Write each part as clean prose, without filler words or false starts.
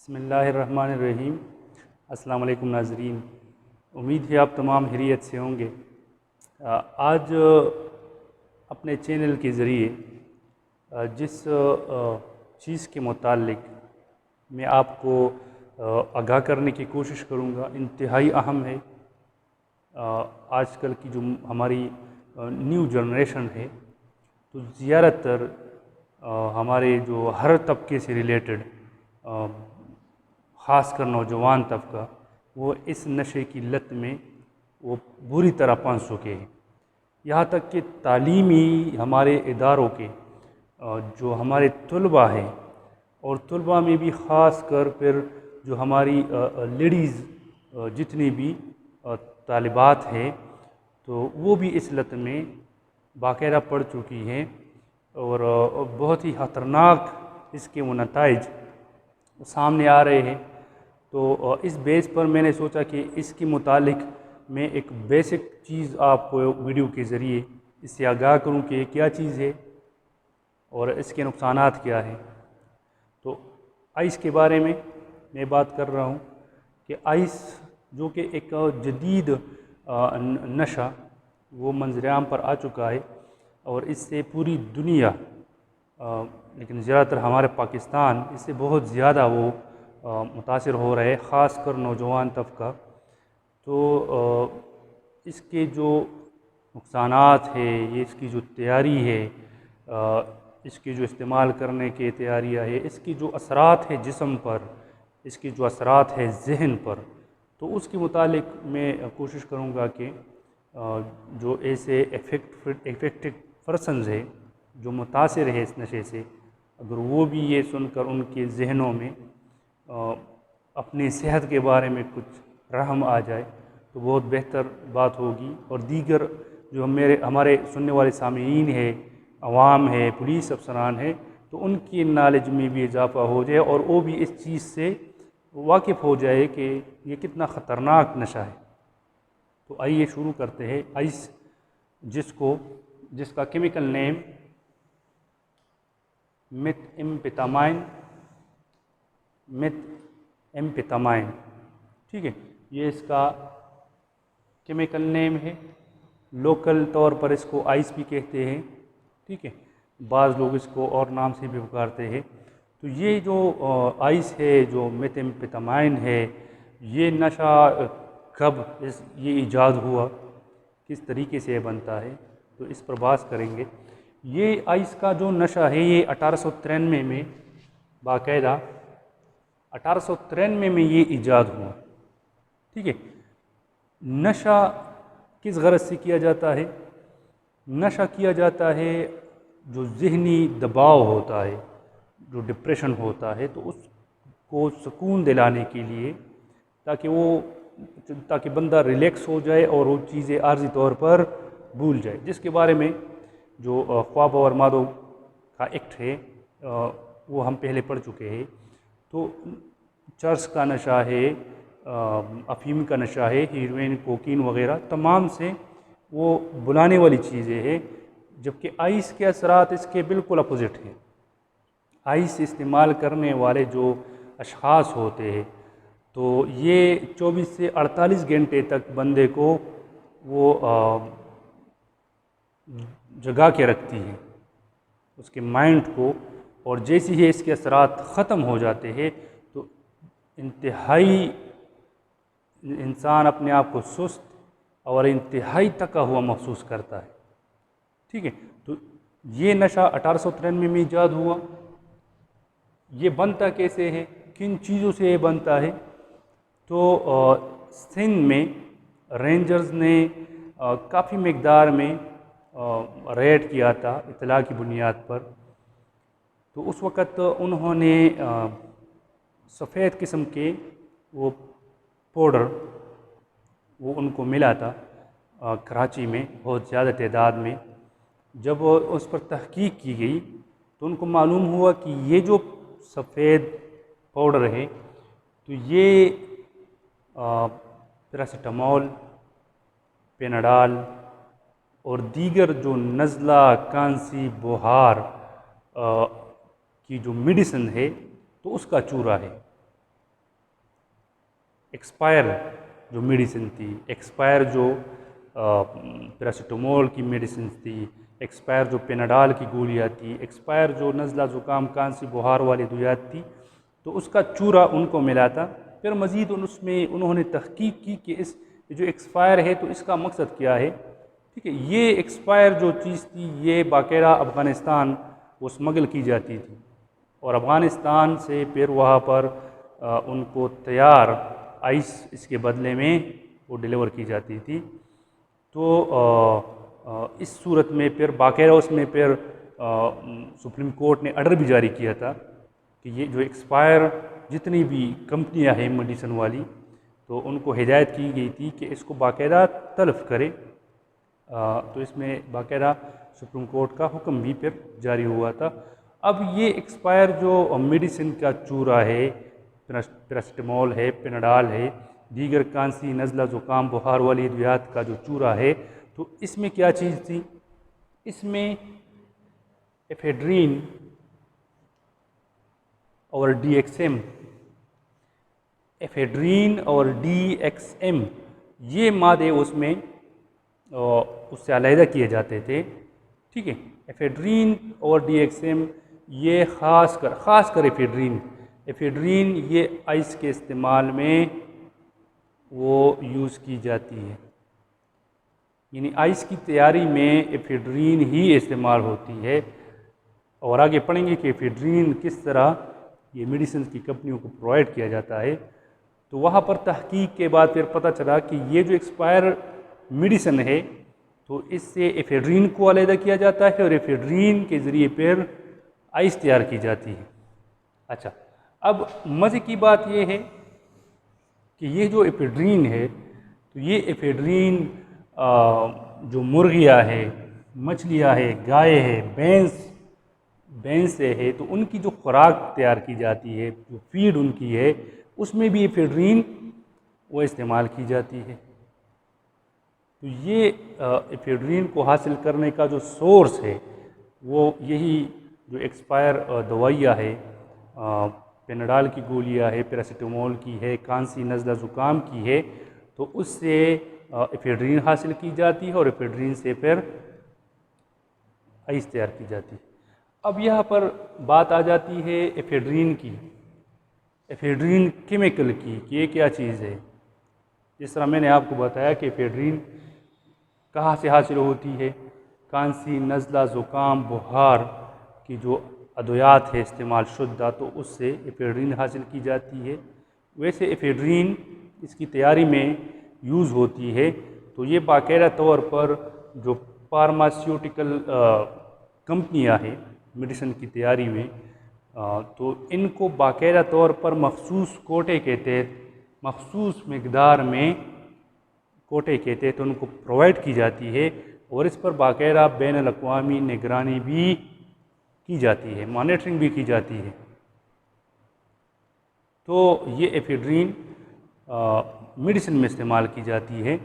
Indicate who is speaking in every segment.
Speaker 1: बिस्मिल्लाहिर्रहमानिर्रहीम। अस्सलाम वालेकुम नाज़रीन, उम्मीद है आप तमाम खैरियत से होंगे। आज अपने चैनल के ज़रिए जिस चीज़ के मुतालिक मैं आपको आगाह करने की कोशिश करूँगा, इंतहाई अहम है। आजकल की जो हमारी न्यू जनरेशन है, तो ज़्यादातर हमारे जो हर तबके से रिलेटेड ख़ासकर नौजवान तबका वो इस नशे की लत में वो बुरी तरह फंस चुके हैं। यहाँ तक कि तालीमी हमारे इदारों के जो हमारे तलबा हैं, और तलबा में भी ख़ास कर फिर जो हमारी लेडीज़ जितनी भी तालिबात हैं, तो वो भी इस लत में बाकायदा पड़ चुकी हैं और बहुत ही ख़तरनाक इसके वो नताइज सामने आ रहे हैं। तो इस बेस पर मैंने सोचा कि इसके मुतालिक मैं एक बेसिक चीज़ आपको वीडियो के ज़रिए इससे आगाह करूं कि क्या चीज़ है और इसके नुकसानात क्या हैं। तो आइस के बारे में मैं बात कर रहा हूं कि आइस जो कि एक जदीद नशा वो मंजराम पर आ चुका है और इससे पूरी दुनिया लेकिन ज़्यादातर हमारे पाकिस्तान इससे बहुत ज़्यादा वो मुतासिर हो रहे हैं, ख़ास कर नौजवान तबका। तो इसके जो नुकसानात है, ये इसकी जो तैयारी है, इसकी जो इस्तेमाल करने की तैयारियाँ है, इसकी जो असरात है जिस्म पर, इसकी जो असरात है जहन पर, तो उसके मुतालिक मैं कोशिश करूँगा कि जो ऐसे इफ़ेक्टेड पर्सन्स है जो मुतासिर है इस नशे से, अगर वो भी ये सुनकर उनके जहनों में अपनी सेहत के बारे में कुछ रहम आ जाए तो बहुत बेहतर बात होगी। और दीगर जो हमारे सुनने वाले सामीन है, अवाम है, पुलिस अफसरान है, तो उनकी नॉलेज में भी इजाफ़ा हो जाए और वो भी इस चीज़ से वाकिफ़ हो जाए कि ये कितना ख़तरनाक नशा है। तो आइए शुरू करते हैं। आइस जिसका केमिकल नेम मेथएम्फेटामाइन, ठीक है, ये इसका केमिकल नेम है। लोकल तौर पर इसको आइस भी कहते हैं, ठीक है, बाज़ लोग इसको और नाम से भी पुकारते हैं। तो ये जो आइस है, जो मेथएम्फेटामाइन है, ये नशा कब ये ईजाद हुआ, किस तरीके से बनता है, तो इस पर बात करेंगे। ये आइस का जो नशा है ये 1893 में बाकायदा 1893 में ये ईजाद हुआ, ठीक है। नशा किस गरज से किया जाता है? नशा किया जाता है जो ज़हनी दबाव होता है, जो डिप्रेशन होता है, तो उसको सुकून दिलाने के लिए, ताकि बंदा रिलैक्स हो जाए और वो चीज़ें आर्जी तौर पर भूल जाए, जिसके बारे में जो ख्वाब और मादों का एक्ट है वो हम पहले पढ़ चुके हैं। तो चर्स का नशा है, अफीम का नशा है, हीरोइन, कोकीन वगैरह तमाम से वो बुलाने वाली चीज़ें हैं, जबकि आइस के असरात इसके बिल्कुल अपोजिट हैं। आइस इस्तेमाल करने वाले जो अशख़ास होते हैं, तो ये 24 से 48 घंटे तक बंदे को वो जगा के रखती है, उसके माइंड को, और जैसे ही इसके असरात ख़त्म हो जाते हैं तो इंतहाई इंसान अपने आप को सुस्त और इंतहाई थका हुआ महसूस करता है, ठीक है। तो ये नशा 1893 में ईजाद हुआ। ये बनता कैसे है, किन चीज़ों से ये बनता है? तो सिंध में रेंजर्स ने काफ़ी मकदार में रेड किया था इत्तला की बुनियाद पर। तो उस वक़्त उन्होंने सफ़ेद किस्म के वो पाउडर वो उनको मिला था कराची में बहुत ज़्यादा तादाद में। जब उस पर तहकीक की गई तो उनको मालूम हुआ कि ये जो सफ़ेद पाउडर है, तो ये पैरासिटामोल, पेनाडाल और दीगर जो नज़ला, कांसी, बुखार की जो मेडिसिन है, तो उसका चूरा है। एक्सपायर जो मेडिसिन थी, एक्सपायर जो पैरासिटामोल की मेडिसिन थी, एक्सपायर जो पेनाडाल की गोलियाँ थी, एक्सपायर जो नज़ला ज़ुकाम खांसी बुखार वाली दवाइयाँ थी, तो उसका चूरा उनको मिला था। फिर मज़ीद उसमें उन्होंने तहकीक की कि इस जो एक्सपायर है तो इसका मकसद क्या है। ठीक है, ये एक्सपायर जो चीज़ थी ये बाकायदा अफ़गानिस्तान वो स्मगल की जाती थी और अफ़गानिस्तान से फिर वहाँ पर उनको तैयार आइस इसके बदले में वो डिलीवर की जाती थी। तो इस सूरत में फिर बाकायदा उसमें फिर सुप्रीम कोर्ट ने ऑर्डर भी जारी किया था कि ये जो एक्सपायर जितनी भी कंपनियां हैं मेडिसिन वाली, तो उनको हिदायत की गई थी कि इसको बाकायदा तलब करे। तो इसमें बाकायदा सुप्रीम कोर्ट का हुक्म भी फिर जारी हुआ था। अब ये एक्सपायर जो मेडिसिन का चूरा है, पैरासिटामोल है, पेनाडाल है, दीगर खांसी नज़ला ज़ुकाम बुखार वाली अद्वियात का जो चूरा है, तो इसमें क्या चीज़ थी, इसमें एफेड्रीन और DXM, एफेड्रीन और DXM ये मादे उसमें उससे अलहदा किए जाते थे। ठीक है, एफेड्रीन और DXM ये ख़ासकर एफेड्रीन ये आइस के इस्तेमाल में वो यूज़ की जाती है, यानी आइस की तैयारी में एफेड्रीन ही इस्तेमाल होती है। और आगे पढ़ेंगे कि एफेड्रीन किस तरह ये मेडिसिन की कंपनियों को प्रोवाइड किया जाता है। तो वहाँ पर तहकीक के बाद फिर पता चला कि ये जो एक्सपायर मेडिसिन है तो इससे एफेड्रीन को अलहदा किया जाता है और एफेड्रीन के ज़रिए फिर आइस तैयार की जाती है। अच्छा, अब मज़े की बात ये है कि ये जो एफेड्रीन है तो ये एफेड्रीन जो मुर्गियाँ है, मछलियाँ है, गाय है, भैंस से है, तो उनकी जो खुराक तैयार की जाती है, जो फीड उनकी है, उसमें भी एफेड्रीन वो इस्तेमाल की जाती है। तो ये एफेड्रीन को हासिल करने का जो सोर्स है वो यही जो एक्सपायर दवाइयाँ है, पेनाडाल की गोलियाँ है, पैरासिटामोल की है, खांसी नज़ला ज़ुकाम की है, तो उससे एफेड्रीन हासिल की जाती है और एफेड्रीन से फिर आइस तैयार की जाती है। अब यहाँ पर बात आ जाती है एफेड्रीन की, एफेड्रीन केमिकल की कि ये क्या चीज़ है। जिस तरह मैंने आपको बताया कि एफेड्रीन कहाँ से हासिल होती है, खांसी नज़ला ज़ुकाम बुखार की जो अद्वियात है इस्तेमाल शुद्धा, तो उससे एफेड्रीन हासिल की जाती है। वैसे एफेड्रीन इसकी तैयारी में यूज़ होती है, तो ये बाकायदा तौर पर जो फार्मास्यूटिकल कंपनियां हैं मेडिसिन की तैयारी में, तो इनको बाकायदा तौर पर मखसूस कोटे के तहत मखसूस मकदार में कोटे के तहत उनको प्रोवाइड की जाती है और इस पर बाकायदा बैनुल-अक़वामी निगरानी भी की जाती है, मॉनिटरिंग भी की जाती है। तो ये एफेड्रीन मेडिसिन में इस्तेमाल की जाती है,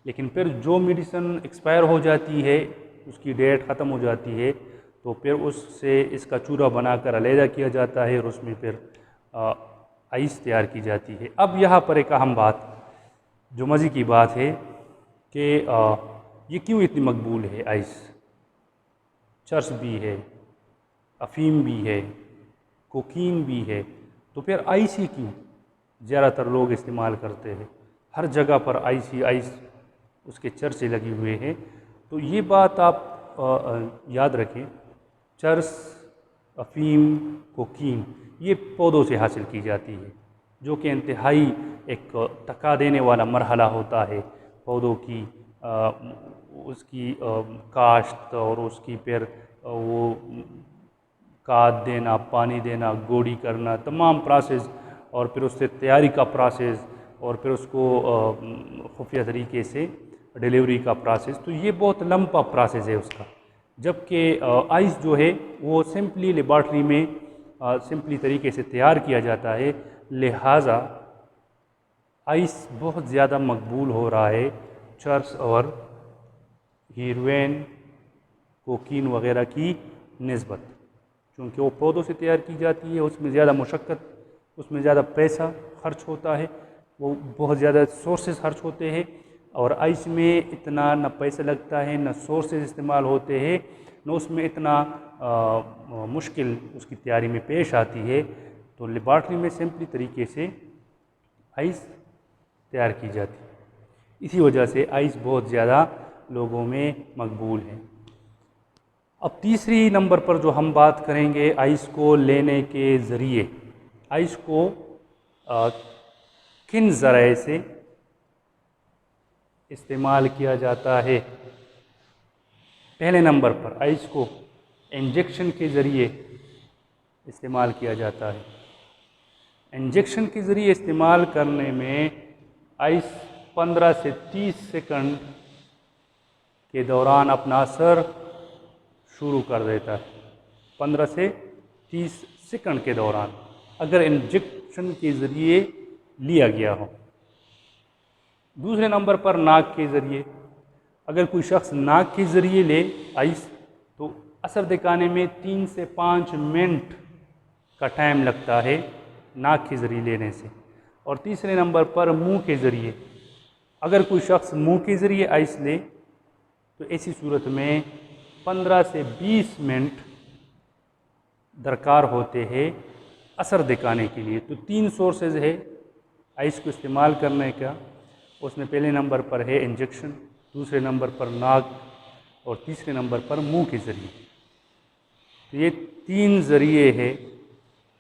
Speaker 1: लेकिन फिर जो मेडिसिन एक्सपायर हो जाती है, उसकी डेट ख़त्म हो जाती है, तो फिर उससे इसका चूरा बनाकर अलहदा किया जाता है और उसमें फिर आइस तैयार की जाती है। अब यहाँ पर एक अहम बात जो मज़े की बात है कि ये क्यों इतनी मकबूल है आइस। चर्स भी है, अफ़ीम भी है, कोकीन भी है, तो फिर आइस ही क्यों ज़्यादातर लोग इस्तेमाल करते हैं। हर जगह पर आइस ही आइस, उसके चर्चे लगे हुए हैं। तो ये बात आप याद रखें, चर्स, अफ़ीम, कोकीन ये पौधों से हासिल की जाती है, जो कि इंतहाई एक थका देने वाला मरहला होता है पौधों की उसकी काश्त और उसकी फिर वो खाद देना, पानी देना, गोड़ी करना, तमाम प्रोसेस, और फिर उससे तैयारी का प्रोसेस, और फिर उसको खुफिया तरीके से डिलीवरी का प्रोसेस, तो ये बहुत लंबा प्रोसेस है उसका। जबकि आइस जो है वो सिंपली लेबॉर्ट्री में सिंपली तरीके से तैयार किया जाता है, लिहाजा आइस बहुत ज़्यादा मकबूल हो रहा है चर्स और हीरोइन, कोकीन वगैरह की निस्बत, क्योंकि वो पौधों से तैयार की जाती है, उसमें ज़्यादा मशक्क़त, उसमें ज़्यादा पैसा खर्च होता है, वो बहुत ज़्यादा सोर्सेज खर्च होते हैं, और आइस में इतना न पैसा लगता है, न सोर्सेज इस्तेमाल होते हैं, न उसमें इतना मुश्किल उसकी तैयारी में पेश आती है। तो लेबॉर्ट्री में सिंपली तरीके से आइस तैयार की जाती है। इसी वजह से आइस बहुत ज़्यादा लोगों में मकबूल है। अब तीसरी नंबर पर जो हम बात करेंगे आइस को लेने के ज़रिए, आइस को किन ज़राए से इस्तेमाल किया जाता है। पहले नंबर पर आइस को इंजेक्शन के ज़रिए इस्तेमाल किया जाता है। इंजेक्शन के ज़रिए इस्तेमाल करने में आइस 15 से 30 सेकंड के दौरान अपना असर शुरू कर देता है। 15 से 30 सेकंड के दौरान अगर इंजेक्शन के ज़रिए लिया गया हो। दूसरे नंबर पर नाक के ज़रिए, अगर कोई शख्स नाक के ज़रिए ले आइस तो असर दिखाने में 3 से 5 मिनट का टाइम लगता है नाक के ज़रिए लेने से। और तीसरे नंबर पर मुंह के ज़रिए, अगर कोई शख्स मुंह के ज़रिए आइस ले तो ऐसी सूरत में 15 से 20 मिनट दरकार होते हैं असर दिखाने के लिए। तो 3 सोर्सेज है आइस को इस्तेमाल करने का। उसमें पहले नंबर पर है इंजेक्शन, दूसरे नंबर पर नाक, और तीसरे नंबर पर मुंह के ज़रिए। तो ये 3 ज़रिए है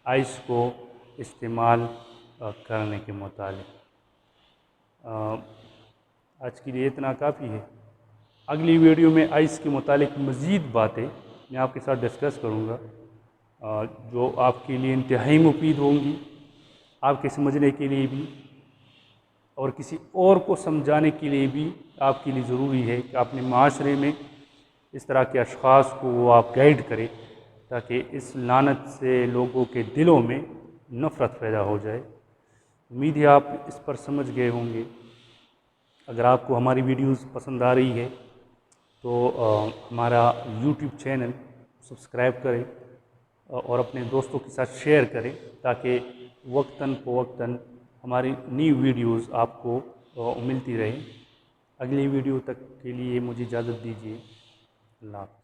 Speaker 1: आइस को इस्तेमाल करने के मुतालिक। आज के लिए इतना काफ़ी है। अगली वीडियो में आइस के मुतालिक मज़ीद बातें मैं आपके साथ डिस्कस करूँगा, जो आपके लिए इंतहाई मुफीद होंगी, आपके समझने के लिए भी और किसी और को समझाने के लिए भी आपके लिए ज़रूरी है कि अपने माशरे में इस तरह के अशख़ास को वो आप गाइड करें, ताकि इस लानत से लोगों के दिलों में नफ़रत पैदा हो जाए। उम्मीद है आप इस पर समझ गए होंगे। अगर आपको हमारी वीडियोस पसंद आ रही है तो हमारा यूट्यूब चैनल सब्सक्राइब करें और अपने दोस्तों के साथ शेयर करें, ताकि वक्तन फ़वक्तन हमारी न्यू वीडियोस आपको मिलती रहे। अगली वीडियो तक के लिए मुझे इजाज़त दीजिए। अल्लाह।